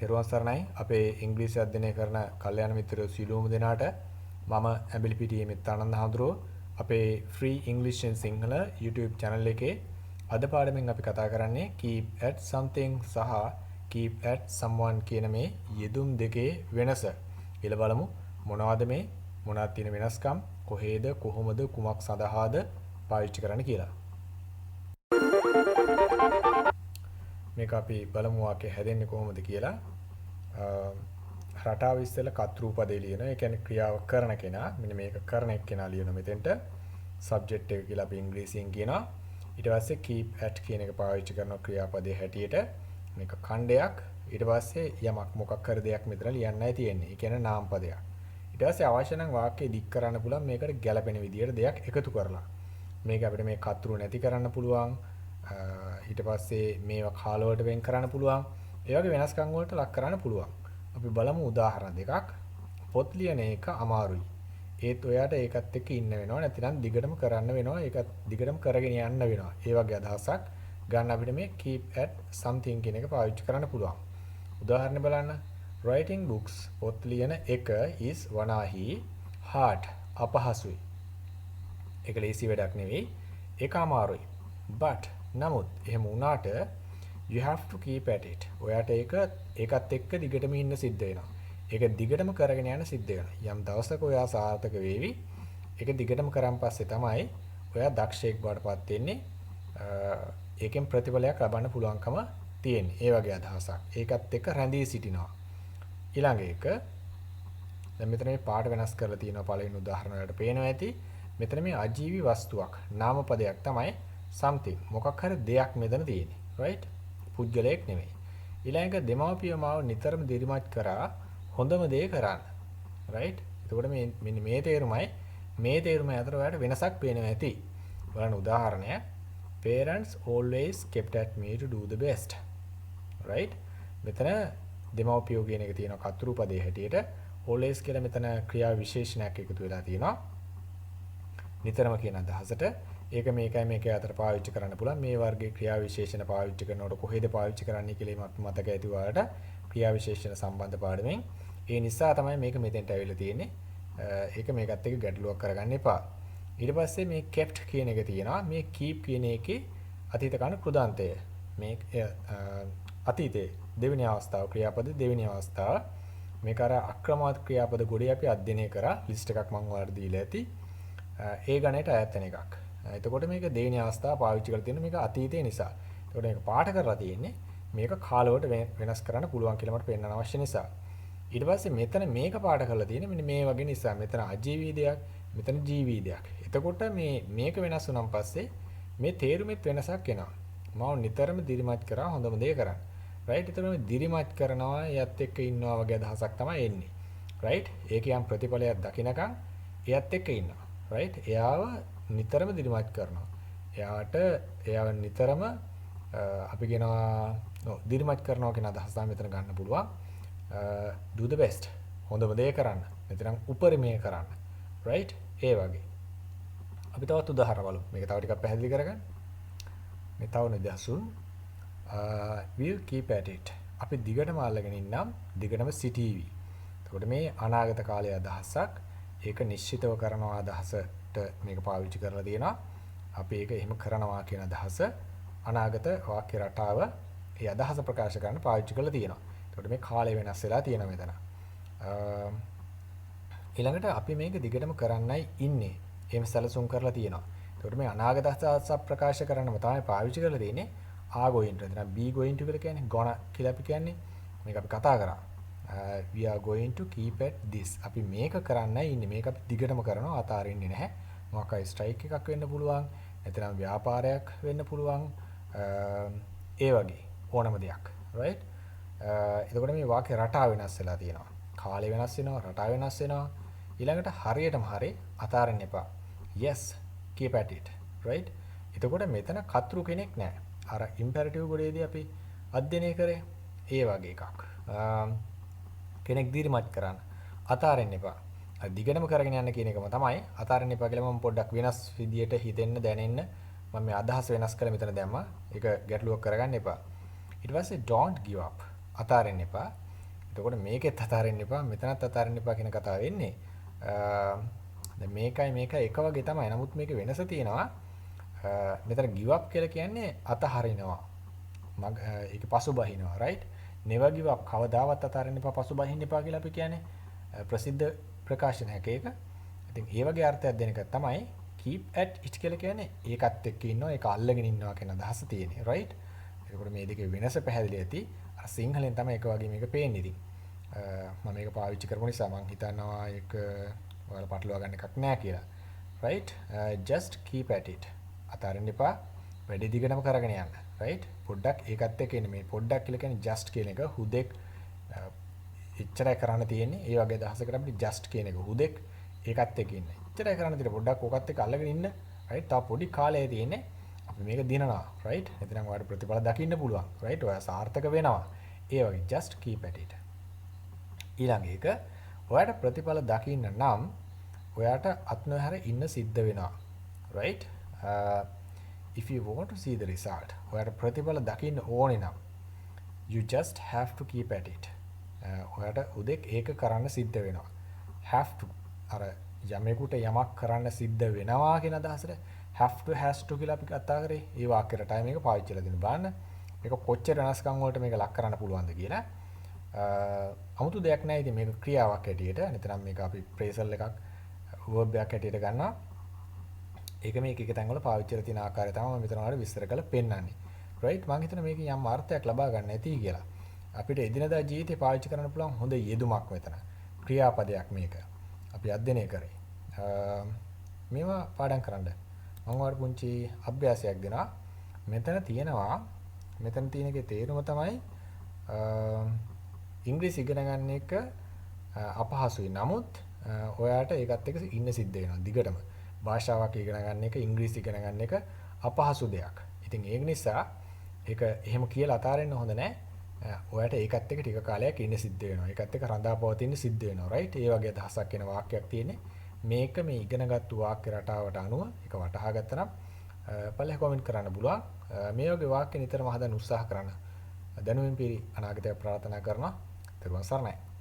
තෙරුවන් සරණයි අපේ ඉංග්‍රීසි අධ්‍යයනය කරන කල්යාණ මිත්‍රයෝ සියලුම දෙනාට මම ඇඹිලිපිටියේ මිත් ආනන්ද හඳුරෝ අපේ free English in Sinhala YouTube channel එකේ අද පාඩමෙන් අපි කතා කරන්නේ keep at something සහ keep at someone කියන මේ යෙදුම් දෙකේ වෙනස. ඊළ බලමු මොනවද මේ මොනවද තියෙන වෙනස්කම් කොහේද කොහොමද කුමක් සඳහාද පාවිච්චි කරන්න කියලා. මේක අපි බලමු වාක්‍ය හැදෙන්නේ කොහොමද කියලා. රටාව ඉස්සෙල්ලා කර්තෘපදේ ලියනවා. ඒ කියන්නේ ක්‍රියාව කරන කෙනා. මෙන්න මේක කරන එක්කෙනා ලියනවා මෙතෙන්ට. සබ්ජෙක්ට් එක කියලා අපි ඉංග්‍රීසියෙන් කියනවා. ඊට පස්සේ keep at කියන එක පාවිච්චි කරනවා ක්‍රියාපදයේ හැටියට. මේක ඛණ්ඩයක්. ඊට පස්සේ යමක් මොකක් හරි දෙයක් මෙතන ලියන්නයි තියෙන්නේ. ඒ කියන්නේ නාම පදයක්. ඊට පස්සේ අවශ්‍ය නම් වාක්‍යය දික් කරන්න පුළුවන් මේකට ගැළපෙන විදියට දෙයක් එකතු කරලා. මේක අපිට මේ කර්තෘ නැති කරන්න පුළුවන්. ඊට පස්සේ මේවා කාලවලට වෙන් කරන්න පුළුවන්. ඒ වගේ වෙනස්කම් වලට ලක් කරන්න පුළුවන්. අපි බලමු උදාහරණ දෙකක්. පොත් ලියන එක අමාරුයි. ඒත් ඔයාට ඒකත් එක්ක ඉන්න වෙනවා. නැතිනම් දිගටම කරන්න වෙනවා. ඒකත් දිගටම කරගෙන යන්න වෙනවා. ඒ වගේ අදහසක් ගන්න අපිට මේ keep at something කියන එක පාවිච්චි කරන්න පුළුවන්. උදාහරණ බලන්න. writing books පොත් ලියන එක is වනාහි hard අපහසුයි. ඒක ලේසි වැඩක් නෙවෙයි. ඒක අමාරුයි. but නමුත් එහෙම වුණාට you have to keep at it. ඔයාට ඒකත් එක්ක දිගටම ඉන්න සිද්ධ වෙනවා. ඒක දිගටම කරගෙන යන්න සිද්ධ වෙනවා. යම් දවසක ඔයා සාර්ථක වෙවි. ඒක දිගටම කරන් පස්සේ තමයි ඔයා දක්ෂයෙක් බවටපත් වෙන්නේ. ඒකෙන් ප්‍රතිඵලයක් ලබන්න පුළුවන්කම තියෙන්නේ. ඒ වගේ අදහසක්. ඒකත් එක්ක රැඳී සිටිනවා. ඊළඟ එක දැන් මෙතන මේ පාඩ වෙනස් කරලා තියෙනවා පළවෙනි උදාහරණ වලට පේනවා ඇති. මෙතන මේ අජීවි වස්තුවක් නාමපදයක් තමයි something මොකක් හරි දෙයක් මෙතන තියෙන්නේ. right? පුද්ගලයෙක් නෙමෙයි. ඊළඟ දෙමාපිය මාව නිතරම දිරිමත් කරා හොඳම දේ කරන්න. right? එතකොට මෙන්න මේ තේරුම අතර ඔයාලට වෙනසක් පේනවා ඇති. බලන්න උදාහරණය. Parents always kept at me to do the best. right? මෙතන දෙමාපියෝ කියන එක තියෙනවා කර්තෘ පදයේ හැටියට. always කියලා මෙතන ක්‍රියා විශේෂණයක් එකතු වෙලා තියෙනවා. නිතරම කියන අදහසට ඒක මේකයි අතර පාවිච්චි කරන්න පුළුවන්. මේ වර්ගයේ ක්‍රියා විශේෂණ පාවිච්චි කරනකොට කොහෙද පාවිච්චි කරන්නේ කියලා මතක ඇති ඔයාලට ක්‍රියා විශේෂණ සම්බන්ධ පාඩමෙන්. ඒ නිසා තමයි මේක මෙතෙන්ට ඇවිල්ලා තියෙන්නේ. ඒක මේකත් එක්ක ගැටලුවක් කරගන්න එපා. ඊට පස්සේ මේ kept කියන එක තියෙනවා. මේ keep කියන එකේ අතීත කාල කෘදාන්තය. මේ අතීතයේ දෙවෙනි අවස්ථාව ක්‍රියාපද දෙවෙනි අවස්ථාව. මේක අර අක්‍රමාත් ක්‍රියාපද ගොඩේ අපි අධ්‍යයනය කරා. ලිස්ට් එකක් මම ඔයාලට දීලා ඇති. ඒ ගණයට අයත් වෙන එකක්. එතකොට මේක දෙවෙනි අවස්ථාව පාවිච්චි කරලා තියෙන මේක අතීතයේ නිසා. එතකොට මේක පාඩ කරලා තියෙන්නේ මේක කාලවලට වෙනස් කරන්න පුළුවන් කියලා මට පෙන්වන්න අවශ්‍ය නිසා. ඊට පස්සේ මෙතන මේක පාඩ කරලා තියෙන්නේ මෙන්න මේ වගේ නිසා. මෙතන අජීවී දෙයක්, මෙතන ජීවී දෙයක්. එතකොට මේක වෙනස් වුණාන් පස්සේ මේ තේරුමෙත් වෙනසක් එනවා. මම නිතරම දිරිමත් කරා හොඳම දේ කරන්න. right? එතකොට මේ දිරිමත් කරනවා එයත් එක්ක ඉන්නවා වගේ අදහසක් තමයි එන්නේ. right? ඒක යම් ප්‍රතිඵලයක් දකින්නකම් එයත් එක්ක ඉන්නවා. right? එයාව නිතරම දිරිමත් කරනවා. එයාව නිතරම අපි කියනවා දිරිමත් කරනවා කියන අදහස තමයි මෙතන ගන්න පුළුවන්. do the best. හොඳම දේ කරන්න. නැත්නම් උපරිමය කරන්න. right? ඒ වගේ. අපි තවත් උදාහරණ බලමු. මේක තව ටිකක් පැහැදිලි කරගන්න. මේ තව නිදහසුන් we'll keep at it. අපි දිගටම අල්ලගෙන ඉන්නම් දිගටම සිටීවි. එතකොට මේ අනාගත කාලයේ අදහසක් ඒක නිශ්චිතව කරනවා අදහසට මේක පාවිච්චි කරලා තියෙනවා. අපි ඒක එහෙම කරනවා කියන අදහස අනාගත වාක්‍ය රටාව ඒ අදහස ප්‍රකාශ කරන්න පාවිච්චි කරලා තියෙනවා. එතකොට මේ කාලය වෙනස් වෙලා තියෙනවා මෙතන. ඊළඟට අපි මේක දිගටම කරන්නයි ඉන්නේ. එහෙම සැලසුම් කරලා තියෙනවා. එතකොට මේ අනාගත අදහස ප්‍රකාශ කරන්නම තමයි පාවිච්චි කරලා තියෙන්නේ. are going to නැත්නම් be going to කියලා කියන්නේ gonna කියලා අපි කියන්නේ. මේක අපි කතා කරා. We are going to keep at this. අපි මේක කරන්නයි ඉන්නේ. මේක අපි දිගටම කරනවා අතාරින්නේ නැහැ. මොකක්යි ස්ට්‍රයික් එකක් වෙන්න පුළුවන්. නැත්නම් ව්‍යාපාරයක් වෙන්න පුළුවන්. ඒ වගේ ඕනම දෙයක්. right? එතකොට මේ වාක්‍ය රටාව වෙනස් වෙලා තියෙනවා. කාලය වෙනස් වෙනවා, රටාව වෙනස් වෙනවා. ඊළඟට හරියටම හරි අතාරින්න එපා. yes, keep at it. right? එතකොට මෙතන කර්තෘ කෙනෙක් නැහැ. අර ඉම්පෙරටිව් ගොඩේදී අපි අධ්‍යයනය කරේ ඒ වගේ එකක්. කෙනෙක් දිරිමත් කරන්න අතාරින්න එපා. දිගටම කරගෙන යන්න කියන එකම තමයි අතාරින්න එපා කියලා මම පොඩ්ඩක් වෙනස් විදියට හිතෙන්න දැනෙන්න මම මේ අදහස වෙනස් කරලා මෙතන දැම්මා. ඒක ගැටලුවක් කරගන්න එපා. ඊට පස්සේ don't give up. අතාරින්න එපා. එතකොට මේකෙත් අතාරින්න එපා මෙතනත් අතාරින්න එපා කියන කතාව වෙන්නේ. දැන් මේකයි එක වගේ තමයි. නමුත් මේකේ වෙනස තියෙනවා. මෙතන give up කියලා කියන්නේ අතහරිනවා. ඒක පසුබහිනවා right? never give up කවදාවත් අතාරින්න එපා පසුබහින්න එපා කියලා අපි කියන්නේ ප්‍රසිද්ධ ප්‍රකාශනයක් ඒක. ඉතින් ඒ වගේ අර්ථයක් දෙන එක තමයි keep at it කියලා කියන්නේ ඒකත් එක්ක ඉන්නවා ඒක අල්ලගෙන ඉන්නවා කියන අදහස තියෙන්නේ right? එතකොට මේ දෙකේ වෙනස පැහැදිලි ඇති. අර සිංහලෙන් තමයි එක වගේ මේක පේන්නේ ඉතින්. මම මේක පාවිච්චි කරපු නිසා මම හිතනවා ඒක ඔයාලා පටලවා ගන්න එකක් නෑ කියලා. right? just keep at it. අතාරින්න එපා. වැඩි දිගටම කරගෙන යන්න. right? පොඩ්ඩක් ඒකත් එක්ක ඉන්න මේ පොඩ්ඩක් කියලා කියන්නේ just කියන එක හුදෙක් එච්චරයි කරන්න තියෙන්නේ. ඒ වගේ දහසකට අපිට just කියන එක හුදෙක් ඒකත් එක්ක ඉන්න. එච්චරයි කරන්න තියෙන්නේ. පොඩ්ඩක් ඕකත් එක්ක අල්ලගෙන ඉන්න. right? තව පොඩි කාලයක් තියෙන්නේ. අපි මේක දිනනවා. right? එතනම් ඔයාලට ප්‍රතිඵල දකින්න පුළුවන්. right? ඔයා සාර්ථක වෙනවා. ඒ වගේ just keep at it. ඊළඟ එක ඔයාට ප්‍රතිඵල දකින්න නම් ඔයාට අත්නොහැර ඉන්න සිද්ධ වෙනවා. right? If you want to see the result, ඔයාට ප්‍රතිඵල දකින්න ඕනේ නම් you just have to keep at it. ඔයාට උදෙක් ඒක කරන්න සිද්ධ වෙනවා. have to අර යමෙකුට යමක් කරන්න සිද්ධ වෙනවා කියන අදහසට have to has to කියලා අපි කතා කරේ. ඒ වාක්‍යයටයි මේක පාවිච්චි කරලා දෙන්න බලන්න. මේක කොච්චර වෙනස්කම් වලට මේක ලක් කරන්න පුළුවන්ද කියලා. 아무තු දෙයක් නැහැ. ඉතින් මේක ක්‍රියාවක් හැටියට. නැත්නම් මේක අපි ප්‍රේසල් එකක් verb එකක් හැටියට ගන්නවා. ඒක මේක එක තැන් වල පාවිච්චි කරලා තියෙන ආකාරය තමයි මම මෙතන වල විස්තර කරලා පෙන්නන්නේ. right? මම හිතන මේකෙන් යම් අර්ථයක් ලබා ගන්න ඇති කියලා. අපිට එදිනදා ජීවිතේ පාවිච්චි කරන්න පුළුවන් හොඳ යෙදුමක් මෙතන. ක්‍රියාපදයක් මේක. අපි අධ්‍යයනය කරේ. මේවා පාඩම් කරන්න. මම ඔයාලට පුංචි අභ්‍යාසයක් දෙනවා. මෙතන තියෙන එකේ තේරුම තමයි ඉංග්‍රීසි ඉගෙන ගන්න එක අපහසුයි. නමුත් ඔයාට ඒකත් එක්ක ඉන්න සිද්ධ වෙනවා දිගටම. භාෂාවක් ඉගෙන ගන්න එක ඉංග්‍රීසි ඉගෙන ගන්න එක අපහසු දෙයක්. ඉතින් ඒක නිසා ඒක එහෙම කියලා අතාරින්න හොඳ නැහැ. ඔයාට ඒකත් එක්ක ටික කාලයක් ඉන්න සිද්ධ වෙනවා. ඒකත් එක්ක රඳාපවතින්න සිද්ධ වෙනවා. right? ඒ වගේ අදහසක් එන වාක්‍යයක් තියෙන්නේ. මේක මේ ඉගෙනගත්තු වාක්‍ය රටාවට අනුව ඒක වටහා ගත්තා නම් පළල කමෙන්ට් කරන්න පුළුවන්. මේ වගේ වාක්‍ය නිතරම හදන්න උත්සාහ කරන්න. දැනුමින් පිරි අනාගතය ප්‍රාර්ථනා කරනවා. ත්වන් සරණයි.